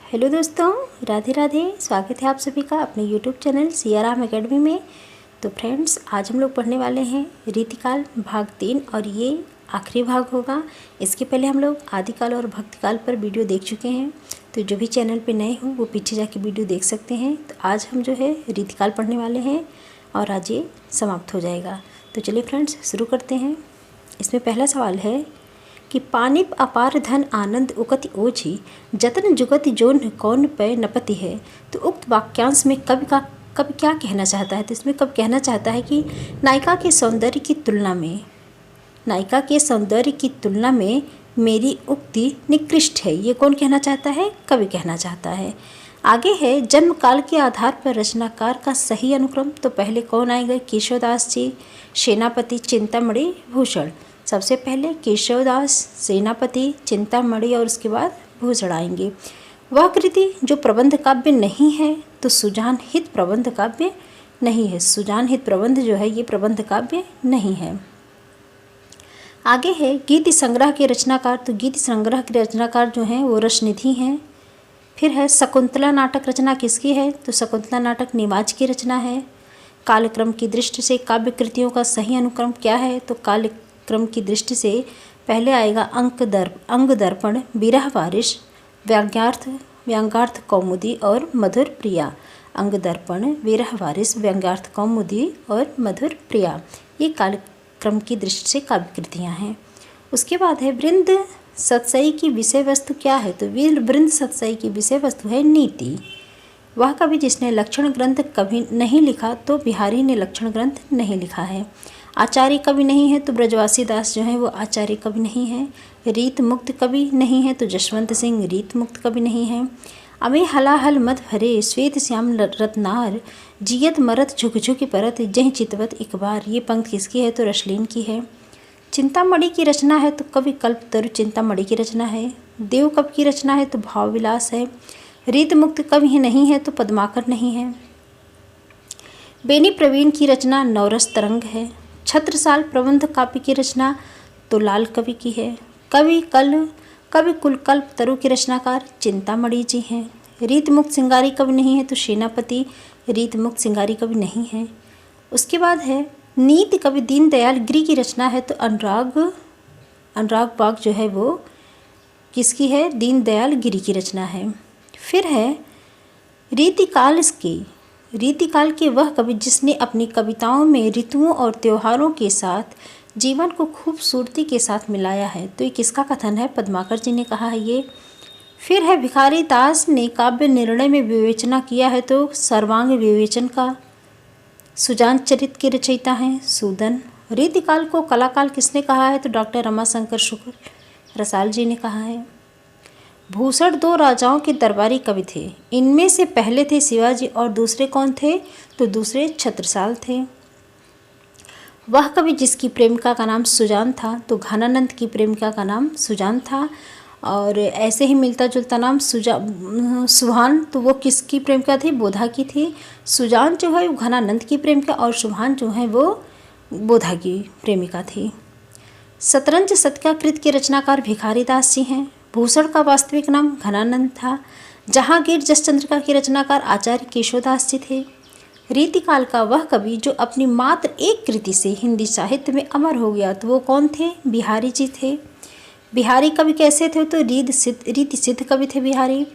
Hello दोस्तों, राधे राधे। स्वागत है आप सभी का अपने यूट्यूब चैनल सियाराम एकेडमी में। तो फ्रेंड्स, आज हम लोग पढ़ने वाले हैं रीतिकाल भाग 3 और ये आखिरी भाग होगा। इसके पहले हम लोग आदिकाल और भक्तिकाल पर वीडियो देख चुके हैं, तो जो भी चैनल पे नए हों वो पीछे जाके वीडियो देख सकते हैं। तो आज हम जो है रीतिकाल पढ़ने वाले हैं और आज ये समाप्त हो जाएगा। तो चलिए फ्रेंड्स, शुरू करते हैं। इसमें पहला सवाल है कि पानिप अपार धन आनंद उकति ओझी जतन जुगति जोन कौन पै नपति है। तो उक्त वाक्यांश में कवि क्या कहना चाहता है। तो इसमें कवि कहना चाहता है कि नायिका के सौंदर्य की तुलना में मेरी उक्ति निकृष्ट है। ये कौन कहना चाहता है? कवि कहना चाहता है। आगे है जन्म काल के आधार पर रचनाकार का सही अनुक्रम। तो पहले कौन आएगा? केशवदास जी, सेनापति, चिंतामणि, भूषण। सबसे पहले केशवदास, सेनापति, चिंतामणि और उसके बाद भूषण आएंगे। वह कृति जो प्रबंध काव्य नहीं है तो सुजान हित प्रबंध काव्य नहीं है। सुजान हित प्रबंध जो है ये प्रबंध काव्य नहीं है। आगे है गीति संग्रह के रचनाकार। तो गीति संग्रह के रचनाकार जो हैं वो रसनिधि हैं। फिर है शकुंतला नाटक रचना किसकी है? तो शकुंतला नाटक निमाज की रचना है। कालक्रम की दृष्टि से काव्य कृतियों का सही अनुक्रम क्या है? तो कालक्रम की दृष्टि से पहले आएगा अंग दर्पण, विरह वारिश, व्यंग्यार्थ कौमुदी और मधुर प्रिया। अंग दर्पण, विरह वारिश, व्यंग्यार्थ कौमुदी और मधुर प्रिया, ये कालक्रम की दृष्टि से काव्य कृतियाँ हैं। उसके बाद है वृंद सतसई की विषय वस्तु क्या है? तो वृंद सतसई की विषय वस्तु है नीति। वह कवि जिसने लक्षण ग्रंथ कभी नहीं लिखा तो बिहारी ने लक्षण ग्रंथ नहीं लिखा है। आचार्य कवि नहीं है तो ब्रजवासी दास जो है वो आचार्य कवि नहीं है। रीत मुक्त कवि नहीं है तो जशवंत सिंह रीत मुक्त कवि नहीं है। अमे हलाहल मत भरे श्वेत श्याम रत्नार जियत मरत झुक झुक परत जह चितवत एक बार, ये पंक्ति किसकी है? तो रसलीन की है। चिंतामणि की रचना है तो कवि कल्पतरु चिंतामणि की रचना है। देव कवि की रचना है तो भावविलास है। रीत मुक्त कवि नहीं है तो पद्माकर नहीं है। बेनी प्रवीण की रचना नवरस तरंग है। छत्रसाल प्रबंध काव्य की रचना तो लाल कवि की है। कवि कुल कल्पतरु के रचनाकार चिंतामणि जी हैं। रीत मुक्त सिंगारी कवि नहीं है तो सेनापति रीत मुक्त सिंगारी कवि नहीं है। उसके बाद है नीति कवि दीनदयाल गिरि की रचना है तो अनुराग बाग जो है वो किसकी है? दीनदयाल गिरि की रचना है। फिर है रीतिकाल के वह कवि जिसने अपनी कविताओं में ऋतुओं और त्योहारों के साथ जीवन को खूबसूरती के साथ मिलाया है। तो ये किसका कथन है? पद्माकर जी ने कहा है ये। फिर है भिखारी दास ने काव्य निर्णय में विवेचना किया है तो सर्वांग विवेचन का। सुजान चरित के रचयिता हैं सूदन। रीतिकाल को कलाकाल किसने कहा है? तो डॉक्टर रमाशंकर शुक्ल रसाल जी ने कहा है। भूषण 2 राजाओं के दरबारी कवि थे। इनमें से पहले थे शिवाजी और दूसरे कौन थे? तो दूसरे छत्रसाल थे। वह कवि जिसकी प्रेमिका का नाम सुजान था तो घनानंद की प्रेमिका का नाम सुजान था। और ऐसे ही मिलता जुलता नाम सुभान, तो वो किसकी प्रेमिका थी? बोधा की थी। सुजान जो है वो घनानंद की प्रेमिका और सुभान जो है वो बोधा की प्रेमिका थी। शतरंज शतकाकृत के रचनाकार भिखारी दास जी हैं। भूषण का वास्तविक नाम घनानंद था। जहांगीर जसचंद्रिका के रचनाकार आचार्य केशवदास जी थे। रीतिकाल का वह कवि जो अपनी मात्र एक कृति से हिंदी साहित्य में अमर हो गया तो वो कौन थे? बिहारी जी थे। बिहारी कवि कैसे थे? तो रीति सिद्ध कवि थे बिहारी।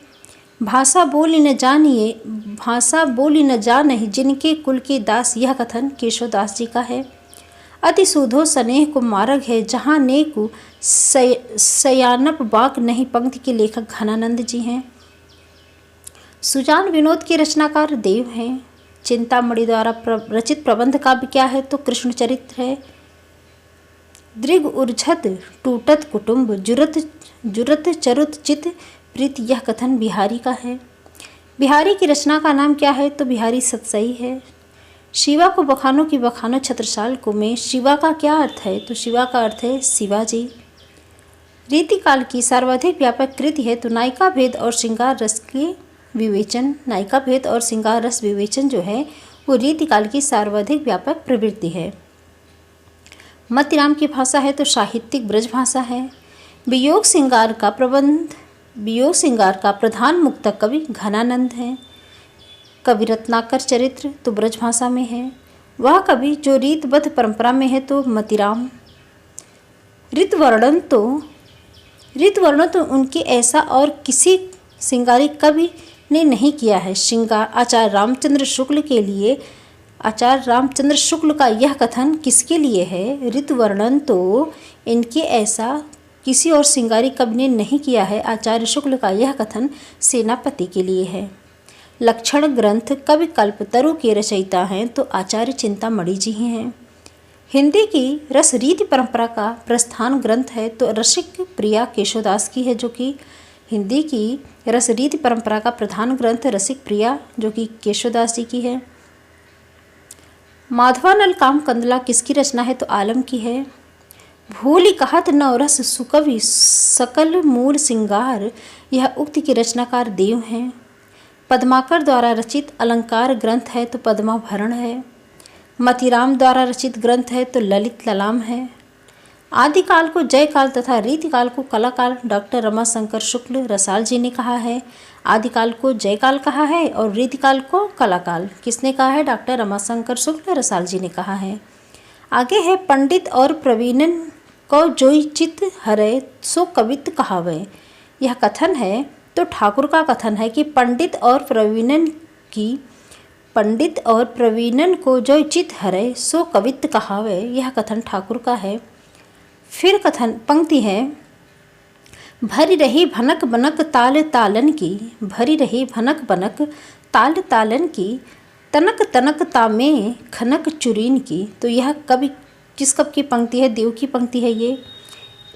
भाषा बोली न जानहि जिनके कुल के दास, यह कथन केशवदास जी का है। अति सुधो स्नेह को मार्ग है जहाँ नेकु सयानप बाक नहीं, पंक्ति के लेखक घनानंद जी हैं। सुजान विनोद के रचनाकार देव हैं। चिंतामणि द्वारा रचित प्रबंध काव्य क्या है? तो कृष्ण चरित्र है। दृग उर्झत टूटत कुटुंब जुरत चरुत चित प्रीत, यह कथन बिहारी का है। बिहारी की रचना का नाम क्या है? तो बिहारी सतसई है। शिवा को बखानो की बखानो छत्रसाल को में शिवा का क्या अर्थ है? तो शिवा का अर्थ है शिवाजी। रीतिकाल की सर्वाधिक व्यापक कृति है तो नायिका भेद और श्रृंगार रस के विवेचन। नायिका भेद और श्रृंगार रस विवेचन जो है वो रीतिकाल की सर्वाधिक व्यापक प्रवृत्ति है। मतिराम की भाषा है तो साहित्यिक ब्रज भाषा है। वियोग श्रृंगार का प्रबंध वियोग श्रृंगार का प्रधान मुक्तक कवि घनानंद हैं। कवि रत्नाकर चरित्र तो ब्रजभाषा में है। वह कवि जो रीतबद्ध परंपरा में है तो मतिराम। ऋतवर्णन तो उनके ऐसा और किसी श्रृंगारी कवि ने नहीं किया है। श्रृंगार आचार्य रामचंद्र शुक्ल के लिए, आचार्य रामचंद्र शुक्ल का यह कथन किसके लिए है? ऋतुवर्णन तो इनके ऐसा किसी और श्रृंगारी कवि ने नहीं किया है। आचार्य शुक्ल का यह कथन सेनापति के लिए है। लक्षण ग्रंथ कवि कल्पतरु के रचयिता हैं तो आचार्य चिंतामणि जी हैं। हिंदी की रस रीति परंपरा का प्रस्थान ग्रंथ है तो रसिक प्रिया केशवदास की है, जो कि हिंदी की रस रीति परंपरा का प्रधान ग्रंथ रसिक प्रिया जो कि केशवदास जी की है। माधवानल काम कंदला किसकी रचना है? तो आलम की है। भूलि कहत नवरस सुकवि सकल मूल सिंगार, यह उक्ति के रचनाकार देव हैं। पद्माकर द्वारा रचित अलंकार ग्रंथ है तो पद्माभरण है। मतिराम द्वारा रचित ग्रंथ है तो ललित ललाम है। आदिकाल को जयकाल तथा रीतिकाल को कलाकाल डॉक्टर रमाशंकर शुक्ल रसाल जी ने कहा है। आदिकाल को जयकाल कहा है और रीतिकाल को कलाकाल किसने कहा है? डॉक्टर रमाशंकर शुक्ल रसाल जी ने कहा है। आगे है पंडित और प्रवीणन को जोई चित हरे सो कवित कहावे। यह कथन है तो ठाकुर का कथन है कि पंडित और प्रवीणन को जो चित हरे सो कवित कहावे। यह कथन ठाकुर का है। फिर कथन पंक्ति है, भरी रही भनक बनक ताल तालन की, भरी रही भनक बनक ताल तालन की, तनक तनक तामे खनक चुरीन की। तो यह कवि किस कवि की पंक्ति है? देव की पंक्ति है ये।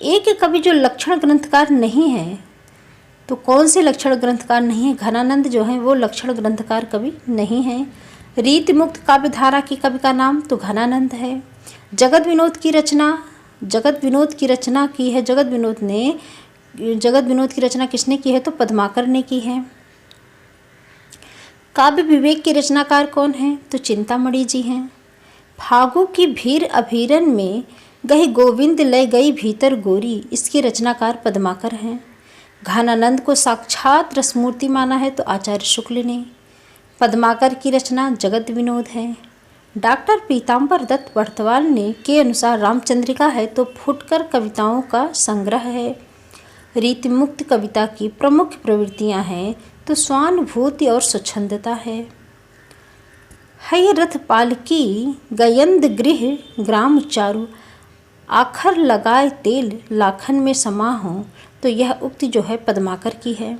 एक कवि जो लक्षण ग्रंथकार नहीं है, तो कौन से लक्षण ग्रंथकार नहीं है? घनानंद जो है वो लक्षण ग्रंथकार कवि नहीं है। रीति मुक्त काव्यधारा की कवि का नाम तो घनानंद है। जगत विनोद की रचना की है। जगत विनोद की रचना किसने की है? तो पद्माकर ने की है। काव्य विवेक के रचनाकार कौन है? तो चिंतामणि जी हैं। फागु की भीर अभीरन में गही गोविंद लय गई भीतर गोरी, इसके रचनाकार पद्माकर हैं। घनानंद को साक्षात रसमूर्ति माना है तो आचार्य शुक्ल ने। पद्माकर की रचना जगत विनोद है। डॉक्टर पीताम्बर दत्त बड़तवाल ने के अनुसार रामचंद्रिका है तो फुटकर कविताओं का संग्रह है। रीतिमुक्त कविता की प्रमुख प्रवृत्तियां हैं तो स्वानुभूति और स्वच्छंदता है। हय रथ पालकी गयंद गृह ग्राम चारु, आखर लगाए तेल लाखन में समा हो। तो यह उक्ति जो है पद्माकर की है।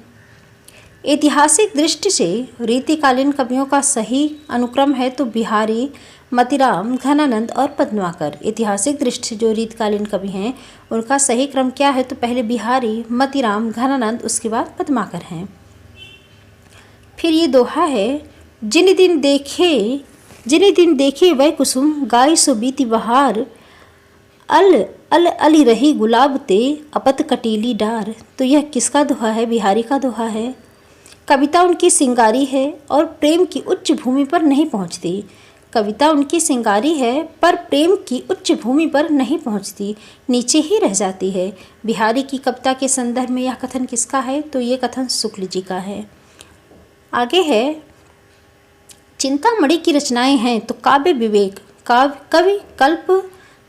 ऐतिहासिक दृष्टि से रीतिकालीन कवियों का सही अनुक्रम है तो बिहारी, मतिराम, घनानंद और पद्माकर। ऐतिहासिक दृष्टि से जो रीतिकालीन कवि हैं उनका सही क्रम क्या है? तो पहले बिहारी, मतिराम, घनानंद, उसके बाद पद्माकर हैं। फिर ये दोहा है, जिन दिन देखे वह कुसुम गाय सो बीती बहार, अल अल अली रही गुलाब ते अपत कटीली डार। तो यह किसका दोहा है? बिहारी का दोहा है। कविता उनकी सिंगारी है और प्रेम की उच्च भूमि पर नहीं पहुंचती। कविता उनकी सिंगारी है पर प्रेम की उच्च भूमि पर नहीं पहुंचती, नीचे ही रह जाती है। बिहारी की कविता के संदर्भ में यह कथन किसका है? तो ये कथन शुक्ल जी का है। आगे है, चिंतामणि की रचनाएं हैं तो काव्य विवेक,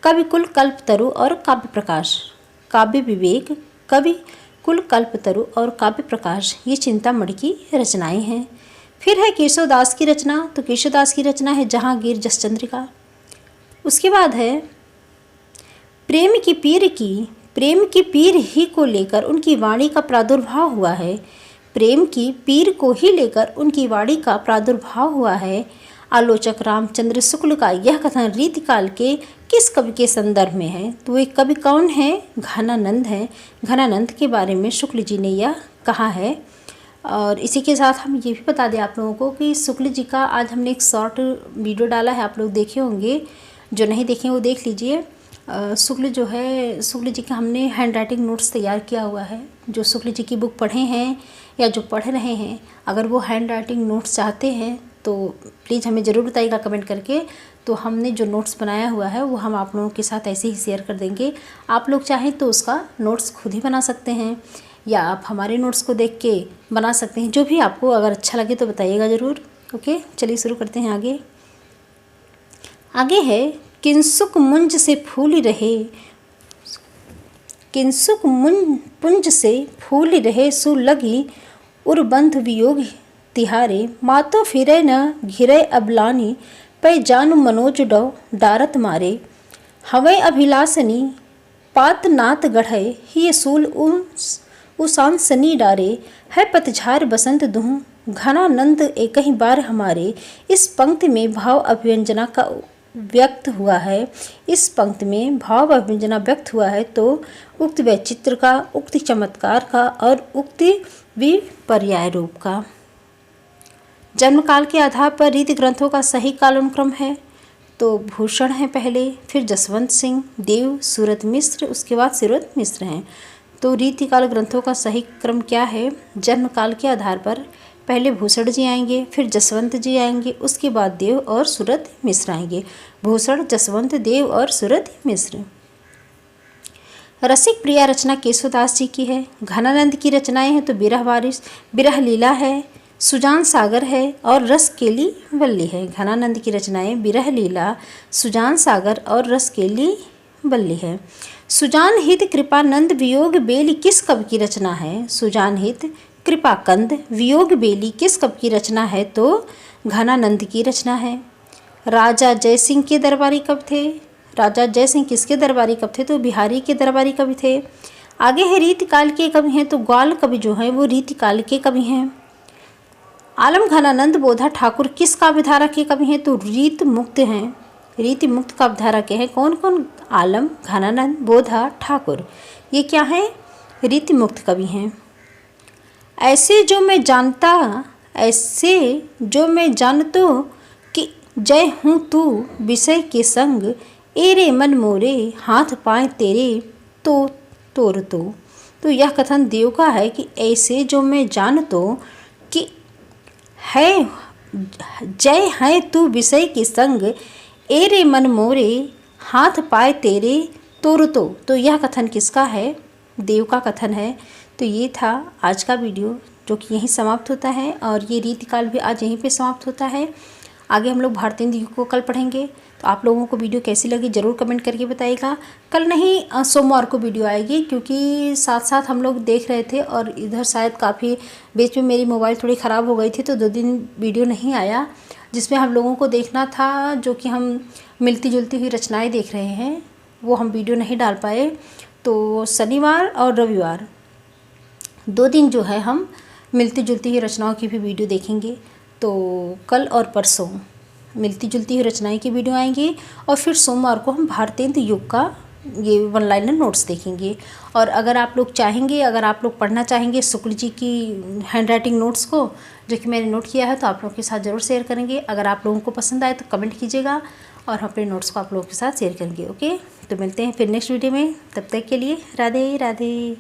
कवि कुल कल्पतरु और काव्य प्रकाश। काव्य विवेक, कवि कुल कल्पतरु और काव्य प्रकाश, ये चिंतामणि की रचनाएं हैं। फिर है केशवदास की रचना, तो केशवदास की रचना है जहांगीर जसचंद्रिका। उसके बाद है प्रेम की पीर ही को लेकर उनकी वाणी का प्रादुर्भाव हुआ है। प्रेम की पीर को ही लेकर उनकी वाणी का प्रादुर्भाव हुआ है। आलोचक रामचंद्र शुक्ल का यह कथन रीतिकाल के किस कवि के संदर्भ में है? तो एक कवि कौन है? घनानंद है। घनानंद के बारे में शुक्ल जी ने यह कहा है। और इसी के साथ हम ये भी बता दें आप लोगों को कि शुक्ल जी का आज हमने एक शॉर्ट वीडियो डाला है, आप लोग देखे होंगे, जो नहीं देखे वो देख लीजिए। शुक्ल जी का हमने हैंड राइटिंग नोट्स तैयार किया हुआ है। जो शुक्ल जी की बुक पढ़े हैं या जो पढ़ रहे हैं, अगर वो हैंड राइटिंग नोट्स चाहते हैं तो प्लीज़ हमें ज़रूर बताइएगा कमेंट करके। तो हमने जो नोट्स बनाया हुआ है वो हम आप लोगों के साथ ऐसे ही शेयर कर देंगे। आप लोग चाहें तो उसका नोट्स खुद ही बना सकते हैं या आप हमारे नोट्स को देख के बना सकते हैं, जो भी आपको अगर अच्छा लगे तो बताइएगा ज़रूर। ओके, चलिए शुरू करते हैं। आगे है किंसुक मुंज से फूल रहे, किंसुक पुंज से फूल रहे, सु लगी उर्बंध वियोग तिहारे, मातो फिरे न घिरे अबलानी, पै जानु मनोज डो डारत मारे, हवै अभिलाषनी पात नात गढ़े, ही सूल उसांसनी डारे, है पतझार बसंत दुह घनानंद एक ही बार हमारे। इस पंक्ति में भाव अभिव्यंजना का व्यक्त हुआ है, इस पंक्ति में भाव अभिव्यंजना व्यक्त हुआ है तो उक्त वैचित्र का, उक्त चमत्कार का और उक्त विपर्याय रूप का। जन्मकाल के आधार पर रीति ग्रंथों का सही कालानुक्रम है तो भूषण है पहले, फिर जसवंत सिंह, देव, सूरत मिश्र, उसके बाद सूरत मिश्र हैं। तो रीतिकाल ग्रंथों का सही क्रम क्या है? जन्मकाल के आधार पर पहले भूषण जी आएंगे, फिर जसवंत जी आएंगे, उसके बाद देव और सूरत मिश्र आएंगे। भूषण, जसवंत, देव और सूरत मिश्र। रसिक प्रिया रचना केशवदास जी की है। घनानंद की रचनाएं हैं तो बिरह वारिस, बिरह लीला है, सुजान सागर है और रसकेली वल्ली है। घनानंद की रचनाएं बिरह लीला, सुजान सागर और रसकेली वल्ली है। सुजान हित कृपानंद वियोग बेली किस कवि की रचना है? सुजान हित कृपाकंद वियोग बेली किस कवि की रचना है? तो घनानंद की रचना है। राजा जयसिंह के दरबारी कवि थे। राजा जयसिंह किसके दरबारी कवि थे? तो बिहारी के दरबारी कवि थे। आगे है रीतिकाल के कवि हैं तो ग्वाल कवि जो हैं वो रीतिकाल के कवि हैं। आलम घनानंद बोधा ठाकुर किस काव्यधारा के कवि हैं? तो रीत मुक्त हैं, रीति मुक्त काव्यधारा के हैं। कौन कौन? आलम, घनानंद, बोधा, ठाकुर, ये क्या है? रीति मुक्त कवि हैं। ऐसे जो मैं जानता, ऐसे जो मैं जानतो कि जय हूँ तू विषय के संग, एरे मन मोरे हाथ पाए तेरे तो तोर तो यह कथन देव का है कि ऐसे जो मैं जानतो कि है जय है तू विषय के संग, एरे मन मोरे हाथ पाए तेरे तोर तो यह कथन किसका है? देव का कथन है। तो ये था आज का वीडियो जो कि यहीं समाप्त होता है और ये रीतिकाल भी आज यहीं पे समाप्त होता है। आगे हम लोग भारतेंदु युग को कल पढ़ेंगे। तो आप लोगों को वीडियो कैसी लगी ज़रूर कमेंट करके बताइएगा। कल नहीं, सोमवार को वीडियो आएगी क्योंकि साथ साथ हम लोग देख रहे थे और इधर शायद काफ़ी बीच में मेरी मोबाइल थोड़ी ख़राब हो गई थी तो 2 दिन वीडियो नहीं आया, जिसमें हम लोगों को देखना था जो कि हम मिलती जुलती हुई रचनाएँ देख रहे हैं, वो हम वीडियो नहीं डाल पाए। तो शनिवार और रविवार 2 दिन जो है हम मिलती जुलती हुई रचनाओं की भी वीडियो देखेंगे। तो कल और परसों मिलती जुलती हुई रचनाएं की वीडियो आएंगी और फिर सोमवार को हम भारतेंदु युग का ये 1 लाइनर नोट्स देखेंगे। और अगर आप लोग चाहेंगे, अगर आप लोग पढ़ना चाहेंगे शुक्ल जी की हैंड राइटिंग नोट्स को जो कि मैंने नोट किया है तो आप लोगों के साथ ज़रूर शेयर करेंगे। अगर आप लोगों को पसंद आए तो कमेंट कीजिएगा और हम अपने नोट्स को आप लोगों के साथ शेयर करेंगे। ओके, तो मिलते हैं फिर नेक्स्ट वीडियो में, तब तक के लिए राधे राधे।